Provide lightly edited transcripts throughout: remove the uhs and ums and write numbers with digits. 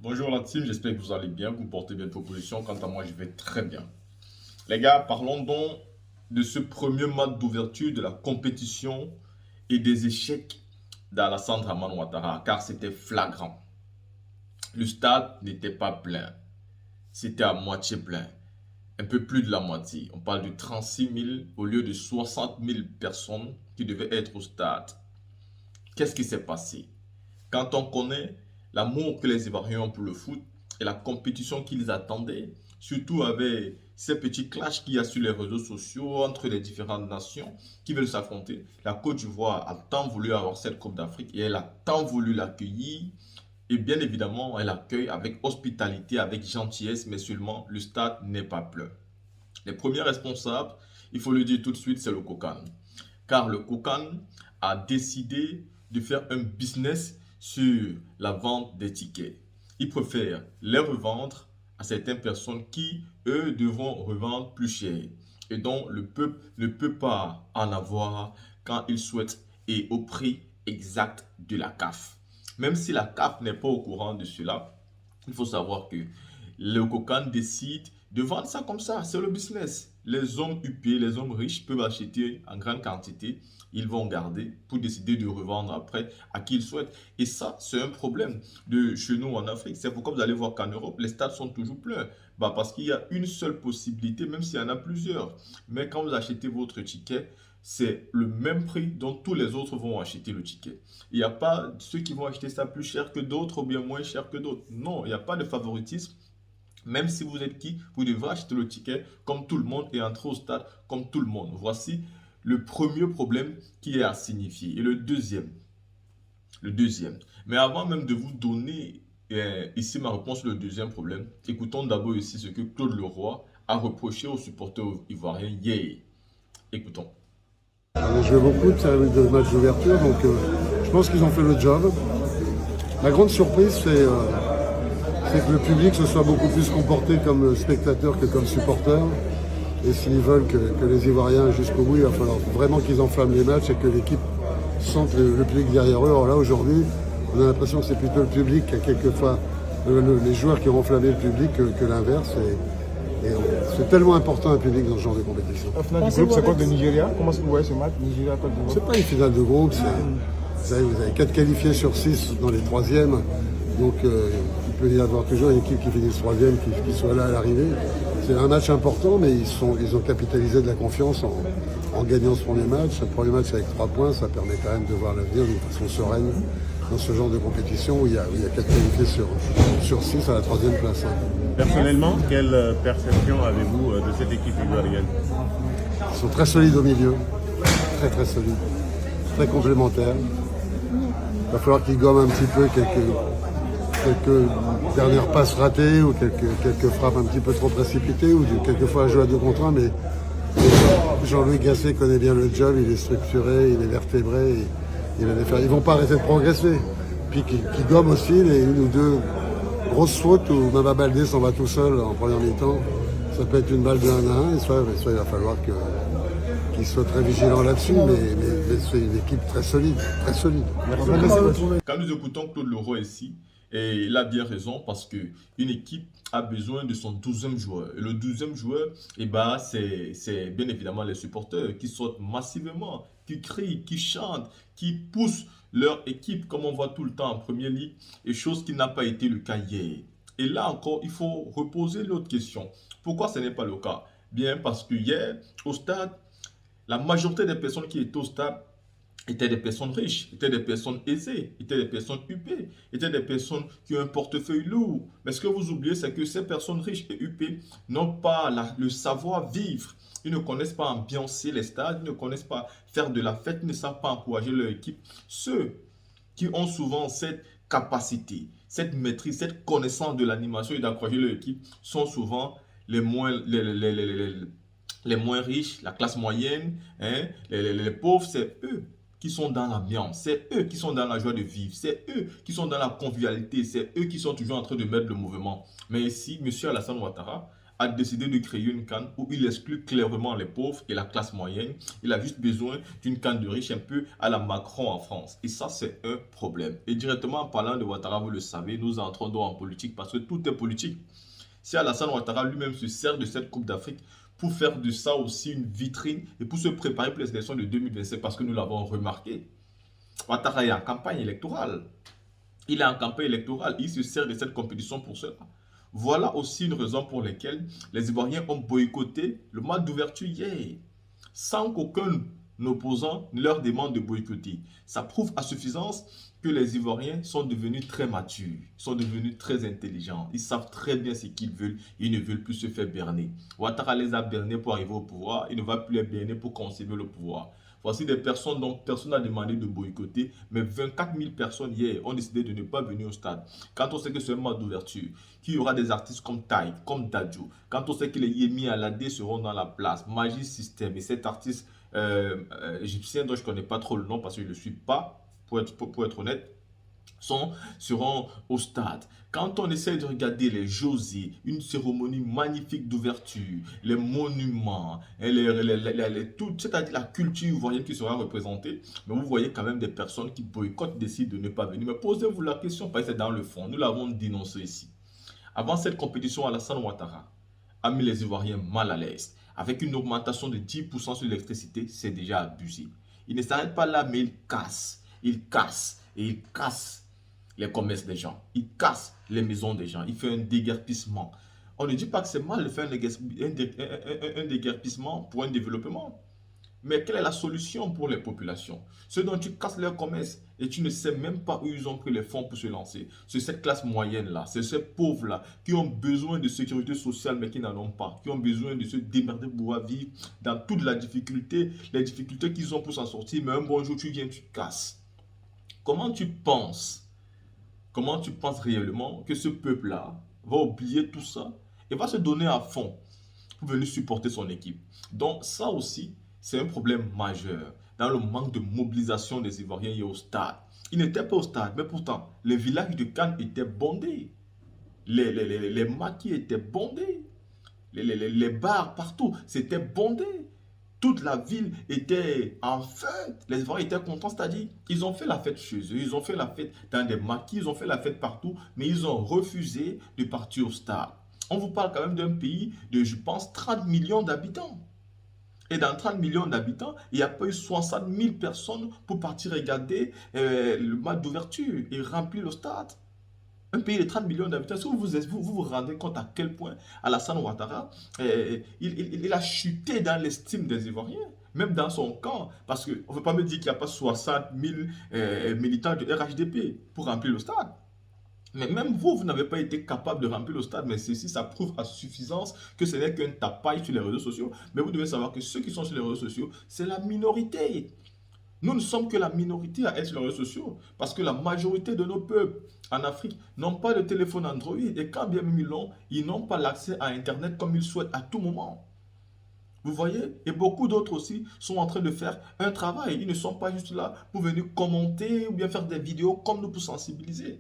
Bonjour la team, j'espère que vous allez bien, que vous portez bien vos positions. Quant à moi, je vais très bien. Les gars, parlons donc de ce premier match d'ouverture de la compétition et des échecs d'Alassane Draman Ouattara, car c'était flagrant. Le stade n'était pas plein, c'était à moitié plein, un peu plus de la moitié. On parle de 36 000 au lieu de 60 000 personnes qui devaient être au stade. Qu'est-ce qui s'est passé? Quand on connaît l'amour que les Ivoiriens ont pour le foot et la compétition qu'ils attendaient, surtout avec ces petits clashs qu'il y a sur les réseaux sociaux entre les différentes nations qui veulent s'affronter, la Côte d'Ivoire a tant voulu avoir cette Coupe d'Afrique et elle a tant voulu l'accueillir. Et bien évidemment, elle accueille avec hospitalité, avec gentillesse, mais seulement le stade n'est pas plein. Les premiers responsables, il faut le dire tout de suite, c'est le COCAN. Car le COCAN a décidé de faire un business sur la vente des tickets. Ils préfèrent les revendre à certaines personnes qui, eux, devront revendre plus cher. Et donc, le peuple ne peut pas en avoir quand il souhaite et au prix exact de la CAF. Même si la CAF n'est pas au courant de cela, il faut savoir que le COCAN décide de vendre ça comme ça. C'est le business. Les hommes huppés, les hommes riches peuvent acheter en grande quantité. Ils vont garder pour décider de revendre après à qui ils souhaitent. Et ça, c'est un problème de chez nous en Afrique. C'est pourquoi vous allez voir qu'en Europe, les stades sont toujours pleins. Parce qu'il y a une seule possibilité, même s'il y en a plusieurs. Mais quand vous achetez votre ticket, c'est le même prix dont tous les autres vont acheter le ticket. Il n'y a pas ceux qui vont acheter ça plus cher que d'autres ou bien moins cher que d'autres. Non, il n'y a pas de favoritisme. Même si vous êtes qui, vous devez acheter le ticket comme tout le monde et entrer au stade comme tout le monde. Voici le premier problème qui est à signifier. Et le deuxième. Mais avant même de vous donner ici ma réponse sur le deuxième problème, écoutons d'abord ici ce que Claude Leroy a reproché aux supporters ivoiriens hier. Écoutons. On a joué beaucoup de matchs d'ouverture, donc je pense qu'ils ont fait le job. La grande surprise, c'est que le public se soit beaucoup plus comporté comme spectateur que comme supporter. Et s'ils veulent que les Ivoiriens jusqu'au bout, il va falloir vraiment qu'ils enflamment les matchs et que l'équipe sente le public derrière eux. Alors là, aujourd'hui, on a l'impression que c'est plutôt le public qui a quelquefois les joueurs qui ont enflammé le public que l'inverse. C'est tellement important un public dans ce genre de compétition. La finale du groupe, c'est contre le Nigeria. Comment est-ce que vous voyez ce match Nigeria-Côte d'Ivoire? C'est pas une finale de groupe, vous avez 4 qualifiés sur 6 dans les troisièmes. Donc il peut y avoir toujours une équipe qui finit le troisième qui soit là à l'arrivée. C'est un match important, mais ils ont capitalisé de la confiance en gagnant ce premier match. Le premier match avec 3 points, ça permet quand même de voir l'avenir d'une façon sereine dans ce genre de compétition où il y a 4 qualifiés sur 6 à la troisième place. Personnellement, quelle perception avez-vous de cette équipe ivoirienne? Ils sont très solides au milieu, très très solides, très complémentaires. Il va falloir qu'ils gomment un petit peu quelques dernières passes ratées ou quelques frappes un petit peu trop précipitées ou quelquefois à jouer à 2 contre 1, mais Jean-Louis Gasset connaît bien le job, il est structuré, il est vertébré, il va les faire. Ils vont pas arrêter de progresser. Puis qu'ils gomment aussi une ou deux grosses fautes où Mama Baldé s'en va tout seul en première mi-temps. Ça peut être une balle de 1 à 1 et ça il va falloir qu'ils soient très vigilants là-dessus, mais c'est une équipe très solide, très solide. Quand nous écoutons Claude Leroy ici, et il a bien raison parce qu'une équipe a besoin de son 12e joueur. Et le 12e joueur, c'est bien évidemment les supporters qui sortent massivement, qui crient, qui chantent, qui poussent leur équipe comme on voit tout le temps en Première Ligue, et chose qui n'a pas été le cas hier. Et là encore, il faut reposer l'autre question. Pourquoi ce n'est pas le cas? Bien parce que hier, au stade, la majorité des personnes qui étaient au stade étaient des personnes riches, étaient des personnes aisées, étaient des personnes huppées, étaient des personnes qui ont un portefeuille lourd. Mais ce que vous oubliez, c'est que ces personnes riches et huppées n'ont pas le savoir-vivre. Ils ne connaissent pas ambiancer les stades, ils ne connaissent pas faire de la fête, ils ne savent pas encourager leur équipe. Ceux qui ont souvent cette capacité, cette maîtrise, cette connaissance de l'animation et d'encourager leur équipe sont souvent les moins riches, la classe moyenne, hein, les pauvres, c'est eux qui sont dans l'ambiance, c'est eux qui sont dans la joie de vivre, c'est eux qui sont dans la convivialité, c'est eux qui sont toujours en train de mettre le mouvement. Mais ici, M. Alassane Ouattara a décidé de créer une CAN où il exclut clairement les pauvres et la classe moyenne. Il a juste besoin d'une CAN de riches un peu à la Macron en France. Et ça, c'est un problème. Et directement en parlant de Ouattara, vous le savez, nous entrons donc en politique parce que tout est politique. Si Alassane Ouattara lui-même se sert de cette Coupe d'Afrique pour faire de ça aussi une vitrine et pour se préparer pour les élections de 2025 parce que nous l'avons remarqué, Ouattara est en campagne électorale. Il est en campagne électorale, il se sert de cette compétition pour cela. Voilà aussi une raison pour laquelle les Ivoiriens ont boycotté le match d'ouverture hier, sans qu'aucun opposant ne leur demande de boycotter. Ça prouve à suffisance que les Ivoiriens sont devenus très matures, sont devenus très intelligents. Ils savent très bien ce qu'ils veulent, ils ne veulent plus se faire berner. Ouattara les a bernés pour arriver au pouvoir, il ne va plus les berner pour conserver le pouvoir. Voici des personnes dont personne n'a demandé de boycotter, mais 24 000 personnes hier ont décidé de ne pas venir au stade. Quand on sait que c'est un match d'ouverture, qu'il y aura des artistes comme Tai, comme Dadju, quand on sait que les Yemi Alade seront dans la place, Magic System et cet artiste égyptien dont je ne connais pas trop le nom parce que je ne le suis pas, pour être honnête, seront au stade. Quand on essaie de regarder les José, une cérémonie magnifique d'ouverture, les monuments, c'est-à-dire la culture ivoirienne qui sera représentée, mais vous voyez quand même des personnes qui boycottent, décident de ne pas venir. Mais posez-vous la question, parce que c'est dans le fond, nous l'avons dénoncé ici. Avant cette compétition, Alassane Ouattara a mis les Ivoiriens mal à l'aise. Avec une augmentation de 10% sur l'électricité, c'est déjà abusé. Il ne s'arrête pas là, mais il casse et il casse les commerces des gens, il casse les maisons des gens, il fait un déguerpissement. On ne dit pas que c'est mal de faire un déguerpissement pour un développement. Mais quelle est la solution pour les populations? Ceux dont tu casses leur commerce et tu ne sais même pas où ils ont pris les fonds pour se lancer. C'est cette classe moyenne-là, c'est ces pauvres-là qui ont besoin de sécurité sociale mais qui n'en ont pas, qui ont besoin de se démerder pour pouvoir vivre dans toute la difficulté, les difficultés qu'ils ont pour s'en sortir. Mais un bon jour, tu viens, tu casses. Comment tu penses réellement que ce peuple-là va oublier tout ça et va se donner à fond pour venir supporter son équipe? Donc ça aussi, c'est un problème majeur dans le manque de mobilisation des Ivoiriens hier au stade. Ils n'étaient pas au stade, mais pourtant, les villages de Cannes étaient bondés. Les maquis étaient bondés. Les bars partout, c'était bondé. Toute la ville était en fête. Les Ivoiriens étaient contents, c'est-à-dire ils ont fait la fête chez eux, ils ont fait la fête dans des maquis, ils ont fait la fête partout, mais ils ont refusé de partir au stade. On vous parle quand même d'un pays de, je pense, 30 millions d'habitants. Et dans 30 millions d'habitants, il n'y a pas eu 60 000 personnes pour partir regarder le match d'ouverture et remplir le stade. Un pays de 30 millions d'habitants, est-ce que vous rendez compte à quel point Alassane Ouattara, il a chuté dans l'estime des Ivoiriens, même dans son camp, parce qu'on ne veut pas me dire qu'il n'y a pas 60 000 militants du RHDP pour remplir le stade. Mais même vous n'avez pas été capable de remplir le stade, mais ceci, ça prouve à suffisance que ce n'est qu'un tapaille sur les réseaux sociaux. Mais vous devez savoir que ceux qui sont sur les réseaux sociaux, c'est la minorité. Nous ne sommes que la minorité à être sur les réseaux sociaux parce que la majorité de nos peuples en Afrique n'ont pas de téléphone Android et quand bien même ils l'ont, ils n'ont pas l'accès à Internet comme ils souhaitent à tout moment. Vous voyez? Et beaucoup d'autres aussi sont en train de faire un travail. Ils ne sont pas juste là pour venir commenter ou bien faire des vidéos comme nous pour sensibiliser.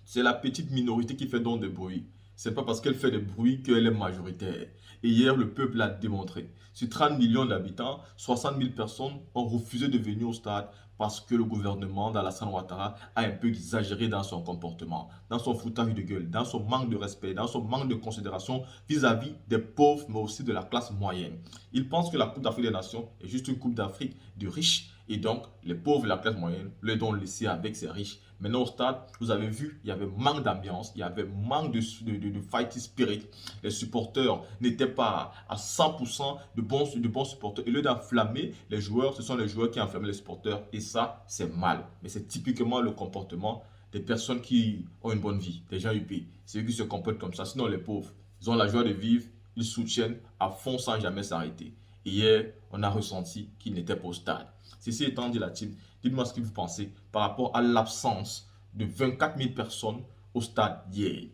C'est la petite minorité qui fait donc des bruits. Ce n'est pas parce qu'elle fait des bruits qu'elle est majoritaire. Et hier, le peuple l'a démontré. Sur 30 millions d'habitants, 60 000 personnes ont refusé de venir au stade parce que le gouvernement d'Alassane Ouattara a un peu exagéré dans son comportement, dans son foutage de gueule, dans son manque de respect, dans son manque de considération vis-à-vis des pauvres, mais aussi de la classe moyenne. Il pense que la Coupe d'Afrique des Nations est juste une Coupe d'Afrique de riches. Et donc, les pauvres et la classe moyenne les ont laissés avec ces riches. Maintenant, au stade, vous avez vu, il y avait manque d'ambiance, il y avait manque de fighting spirit. Les supporters n'étaient pas à 100% de bons supporters. Et lieu d'enflammer les joueurs, ce sont les joueurs qui enflamment les supporters. Et ça, c'est mal. Mais c'est typiquement le comportement des personnes qui ont une bonne vie, des gens huppés. C'est eux qui se comportent comme ça. Sinon, les pauvres, ils ont la joie de vivre, ils soutiennent à fond sans jamais s'arrêter. Hier, on a ressenti qu'ils n'étaient pas au stade. Ceci étant dit, la team, dites-moi ce que vous pensez par rapport à l'absence de 24 000 personnes au stade hier.